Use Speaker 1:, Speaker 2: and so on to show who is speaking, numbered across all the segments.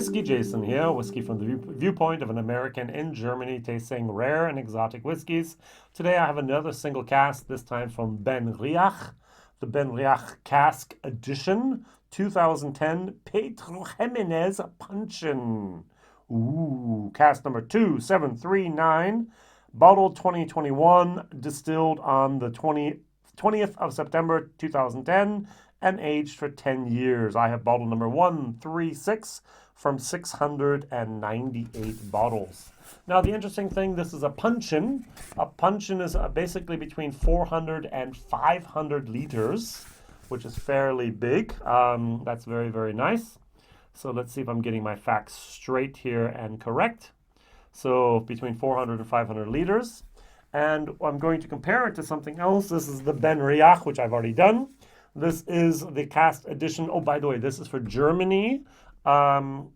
Speaker 1: WhiskyJason here, whiskey from the viewpoint of an American in Germany tasting rare and exotic whiskeys. Today I have another single cask, this time from Benriach, the Benriach Cask Edition 2010 Pedro Ximénez Puncheon. Ooh, cask number 2739, bottled 2021, distilled on the 20th of September 2010, and aged for 10 years. I have bottle number 136 from 698 bottles. Now, the interesting thing, this is a puncheon. A puncheon is basically between 400 and 500 liters, which is fairly big. That's very, very nice. So let's see if I'm getting my facts straight here and correct. So between 400 and 500 liters. And I'm going to compare it to something else. This is the Benriach, which I've already done. This is the Cask Edition. Oh, by the way, this is for Germany. Okay.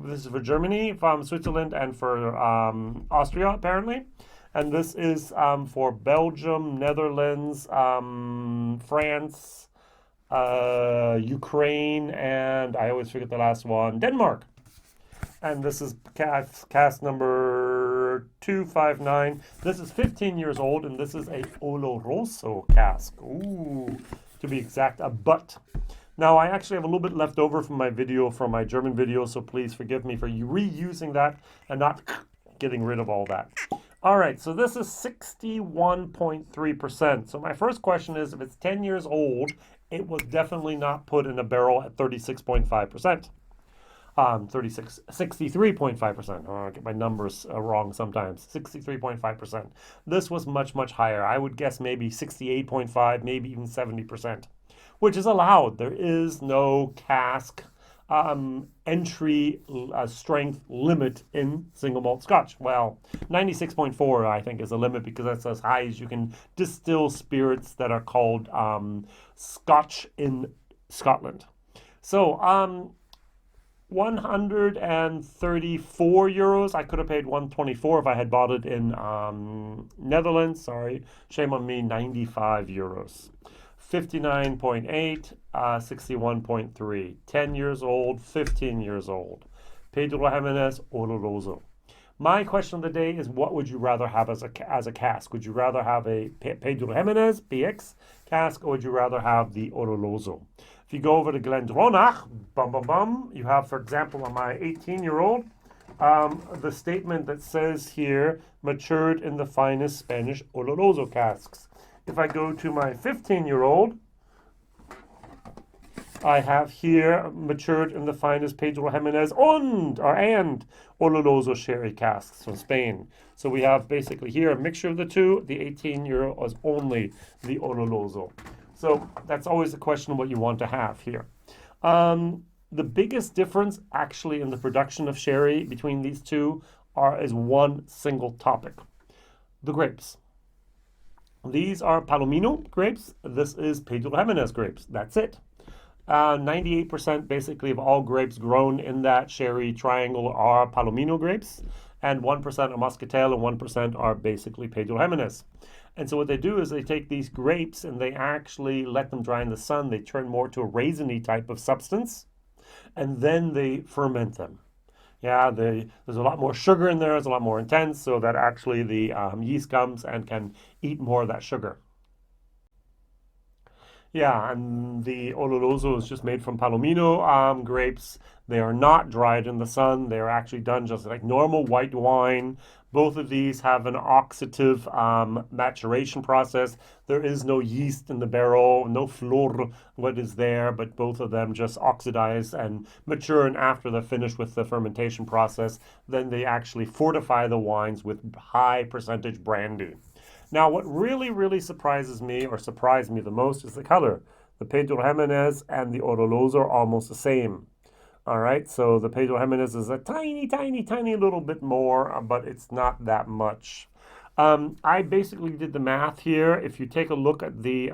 Speaker 1: This is for Germany, from Switzerland, and for Austria, apparently. And this is for Belgium, Netherlands, France, Ukraine, and I always forget the last one, Denmark. And this is cask number 259. This is 15 years old, and this is a Oloroso cask. Ooh, to be exact, a butt. Now, I actually have a little bit left over from my video, from my German video, so please forgive me for reusing that and not getting rid of all that. All right, so this is 61.3%. So my first question is, if it's 10 years old, it was definitely not put in a barrel at 36.5%. 63.5%. Oh, I get my numbers wrong sometimes. 63.5%. This was much, much higher. I would guess maybe 68.5, maybe even 70%, which is allowed. There is no cask entry strength limit in single malt Scotch. Well, 96.4 I think is a limit, because that's as high as you can distill spirits that are called Scotch in Scotland. So 134 euros. I could have paid 124 if I had bought it in Netherlands. Sorry, shame on me. 95 euros. 59.8, 61.3. 10 years old, 15 years old. Pedro Ximénez Oloroso. My question of the day is, what would you rather have as a cask? Would you rather have a Pedro Ximénez PX cask, or would you rather have the Oloroso? If you go over to Glendronach, you have, for example, on my 18-year-old, the statement that says here, matured in the finest Spanish Oloroso casks. If I go to my 15-year-old, I have here matured in the finest Pedro Ximénez and Oloroso sherry casks from Spain. So we have basically here a mixture of the two. The 18-year-old is only the Oloroso. So that's always a question of what you want to have here. The biggest difference actually in the production of sherry between these two is one single topic: the grapes. These are Palomino grapes. This is Pedro Ximénez grapes. That's it. 98% basically of all grapes grown in that sherry triangle are Palomino grapes, and 1% are Muscatel, and 1% are basically Pedro Ximénez. And so what they do is they take these grapes and they actually let them dry in the sun. They turn more to a raisiny type of substance, and then they ferment them. Yeah, there's a lot more sugar in there. It's a lot more intense, so that actually the yeast comes and can eat more of that sugar. Yeah, and the Oloroso is just made from Palomino grapes. They are not dried in the sun. They are actually done just like normal white wine. Both of these have an oxidative maturation process. There is no yeast in the barrel, no flor, what is there, but both of them just oxidize and mature, and after they're finished with the fermentation process, then they actually fortify the wines with high percentage brandy. Now, what really, really surprised me the most is the color. The Pedro Ximénez and the Oloroso are almost the same. All right, so the Pedro Ximénez is a tiny, tiny, tiny little bit more, but it's not that much. I basically did the math here. If you take a look at the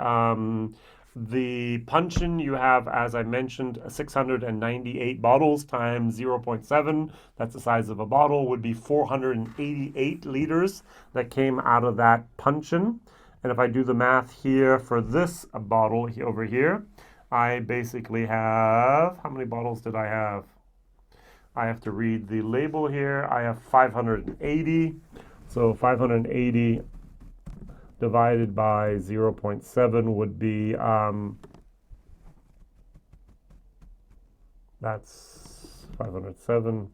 Speaker 1: puncheon, you have, as I mentioned, 698 bottles times 0.7. That's the size of a bottle, would be 488 liters that came out of that puncheon. And if I do the math here for this bottle over here, I basically have, how many bottles did I have? I have to read the label here. I have 580. So 580 divided by 0.7 would be, that's 507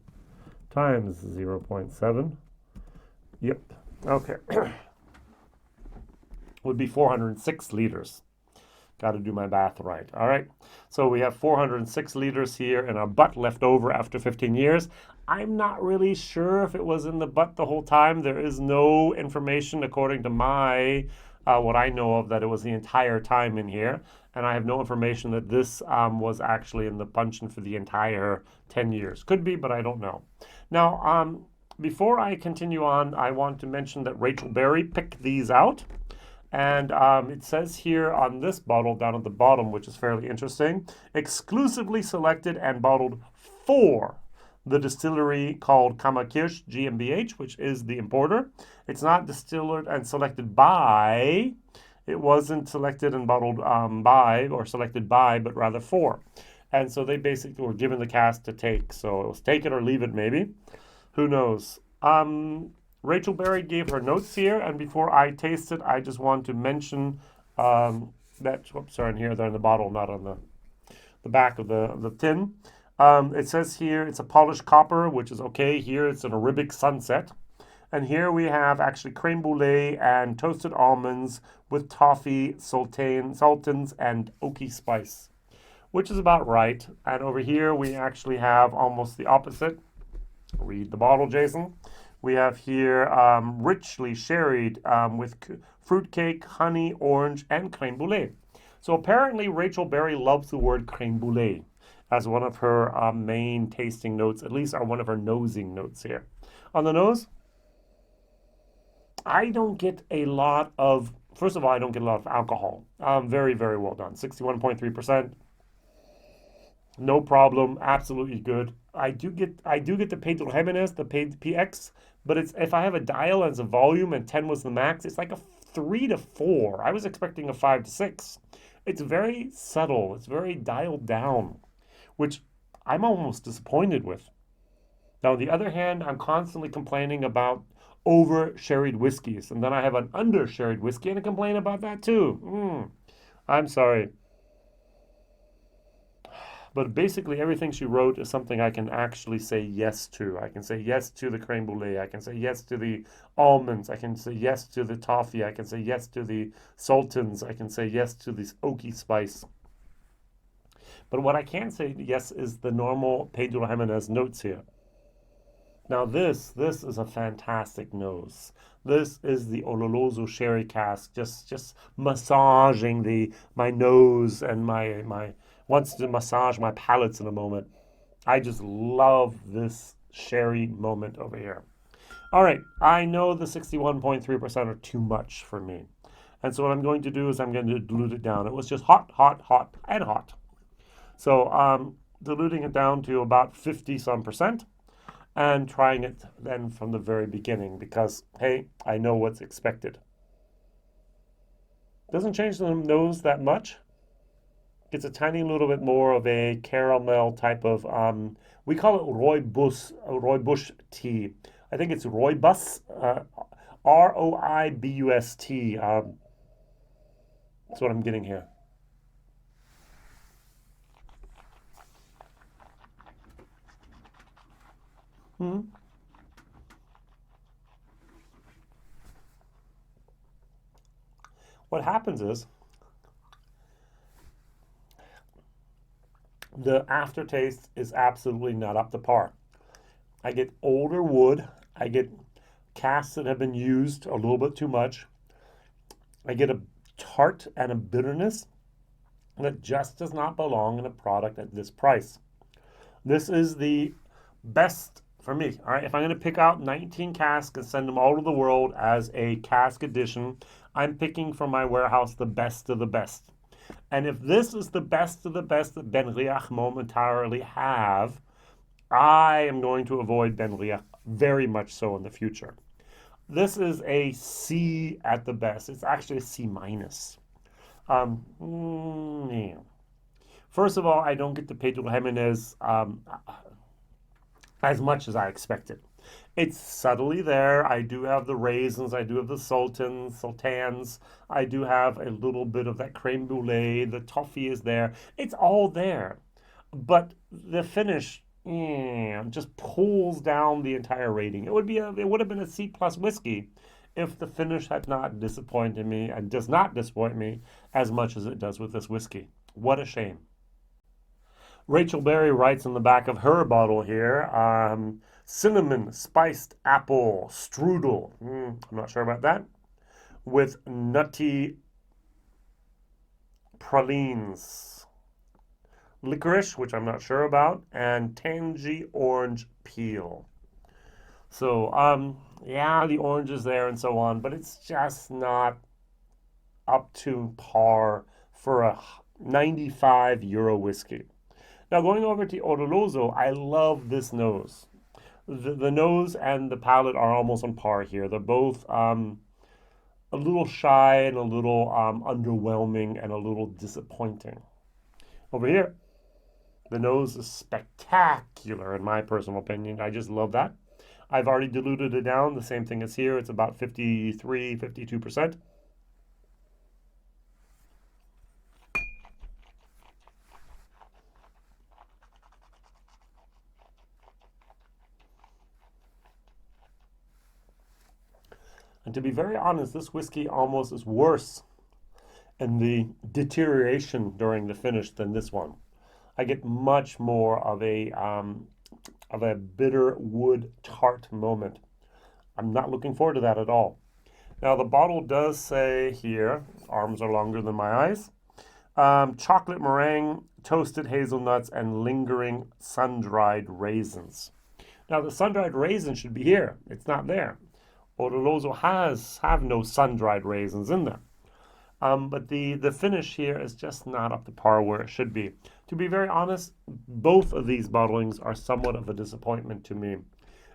Speaker 1: times 0.7. Yep. Okay. Would be 406 liters. Got to do my math right. All right. So we have 406 liters here and a butt left over after 15 years. I'm not really sure if it was in the butt the whole time. There is no information according to my, what I know of, that it was the entire time in here. And I have no information that this was actually in the Puncheon for the entire 10 years. Could be, but I don't know. Now, before I continue on, I want to mention that Rachel Berry picked these out. And it says here on this bottle down at the bottom, which is fairly interesting, exclusively selected and bottled for the distillery called Kammerkirch GmbH, which is the importer. It's not distilled and selected by, it wasn't selected and bottled by or selected by, but rather for. And so they basically were given the cask to take. So it was take it or leave it maybe. Who knows? Rachel Berry gave her notes here, and before I taste it, I just want to mention that, whoops, sorry, in here, they're in the bottle, not on the back of the tin. It says here it's a polished copper, which is okay. Here it's an Arabic sunset. And here we have actually creme brulee and toasted almonds with toffee, sultans, and oaky spice, which is about right. And over here we actually have almost the opposite. Read the bottle, Jason. We have here richly sherried with fruitcake, honey, orange, and creme brulee. So apparently Rachel Berry loves the word creme brulee as one of her main tasting notes, at least are one of her nosing notes here. On the nose, I don't get a lot of, first of all, I don't get a lot of alcohol. Very, very well done. 61.3%. No problem. Absolutely good. I do get the Pedro Ximénez, the PX, but it's, if I have a dial as a volume and 10 was the max, it's like a 3 to 4. I was expecting a 5 to 6. It's very subtle. It's very dialed down, which I'm almost disappointed with. Now, on the other hand, I'm constantly complaining about over-sherried whiskeys, and then I have an under-sherried whiskey and I complain about that too. I'm sorry. But basically everything she wrote is something I can actually say yes to. I can say yes to the creme brulee. I can say yes to the almonds. I can say yes to the toffee. I can say yes to the sultans. I can say yes to this oaky spice. But what I can't say yes is the normal Pedro Ximénez notes here. Now this is a fantastic nose. This is the Oloroso sherry cask, just massaging my nose and my wants to massage my palates in a moment. I just love this sherry moment over here. All right, I know the 61.3% are too much for me. And so what I'm going to do is I'm going to dilute it down. It was just hot, hot, hot, and hot. So diluting it down to about 50 some percent and trying it then from the very beginning because, hey, I know what's expected. Doesn't change the nose that much. It's a tiny little bit more of a caramel type of, we call it Rooibos tea. I think it's Rooibos, Roibust. That's what I'm getting here. What happens is the aftertaste is absolutely not up to par. I get older wood. I get casks that have been used a little bit too much. I get a tart and a bitterness that just does not belong in a product at this price. This is the best for me. All right, if I'm going to pick out 19 casks and send them all to the world as a cask edition, I'm picking from my warehouse the best of the best. And if this is the best of the best that Benriach momentarily have, I am going to avoid Benriach very much so in the future. This is a C at the best. It's actually a C minus. Yeah. First of all, I don't get the Pedro Ximénez as much as I expected. It's subtly there. I do have the raisins, I do have the sultans, I do have a little bit of that creme brulee, the toffee is there. It's all there. But the finish just pulls down the entire rating. It would have been a C plus whiskey if the finish had not disappointed me and does not disappoint me as much as it does with this whiskey. What a shame. Rachel Berry writes on the back of her bottle here, cinnamon spiced apple strudel. I'm not sure about that. With nutty pralines. Licorice, which I'm not sure about, and tangy orange peel. So, yeah, the orange is there and so on, but it's just not up to par for a €95 whiskey. Now, going over to Oloroso, I love this nose. The nose and the palate are almost on par here. They're both a little shy and a little underwhelming and a little disappointing. Over here, the nose is spectacular in my personal opinion. I just love that. I've already diluted it down. The same thing as here. It's about 53, 52%. And to be very honest, this whiskey almost is worse in the deterioration during the finish than this one. I get much more of a bitter wood tart moment. I'm not looking forward to that at all. Now the bottle does say here, arms are longer than my eyes, chocolate meringue, toasted hazelnuts, and lingering sun-dried raisins. Now the sun-dried raisin should be here. It's not there. Oloroso have no sun-dried raisins in there. But the finish here is just not up to par where it should be. To be very honest, both of these bottlings are somewhat of a disappointment to me,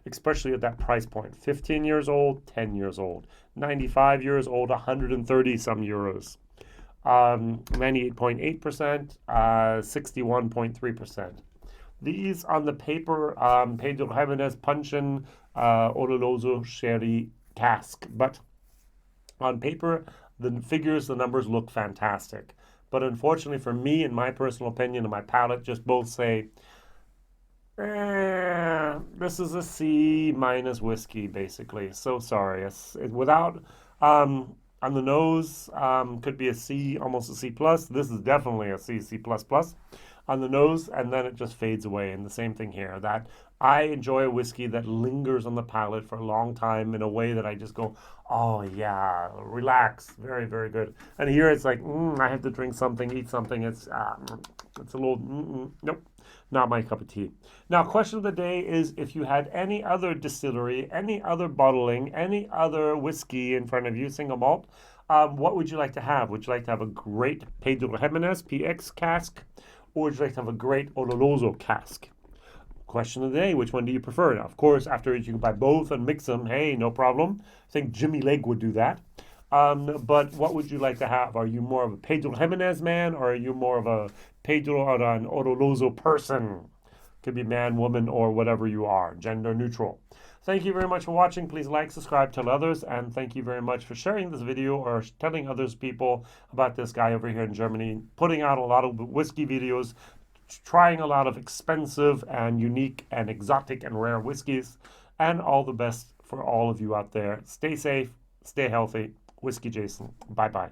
Speaker 1: especially at that price point. 15 years old, 10 years old. 95 years old, 130 some euros. 98.8%, 61.3%. These on the paper, Pedro Ximénez, Puncheon, Oloroso, Sherry, Cask. But on paper, the figures, the numbers look fantastic. But unfortunately for me, in my personal opinion, and my palate, just both say, this is a C minus whiskey, basically. So sorry. Without, on the nose, could be a C, almost a C plus. This is definitely a C, C plus plus on the nose, and then it just fades away. And the same thing here, that I enjoy a whiskey that lingers on the palate for a long time in a way that I just go, oh yeah, relax, very, very good. And here it's like, I have to drink something, eat something. It's a little, nope, not my cup of tea. Now, question of the day is, if you had any other distillery, any other bottling, any other whiskey in front of you, single malt, what would you like to have? Would you like to have a great Pedro Ximénez PX cask, or would you like to have a great Oloroso cask? Question of the day, which one do you prefer? Now, of course, afterwards you can buy both and mix them. Hey, no problem. I think Jimmy Lake would do that. But what would you like to have? Are you more of a Pedro Ximénez man, or are you more of a Pedro or an Oloroso person? Could be man, woman, or whatever you are, gender neutral. Thank you very much for watching. Please like, subscribe, tell others, and thank you very much for sharing this video or telling others people about this guy over here in Germany, putting out a lot of whiskey videos, trying a lot of expensive and unique and exotic and rare whiskeys, and all the best for all of you out there. Stay safe, stay healthy. Whiskey Jason. Bye-bye.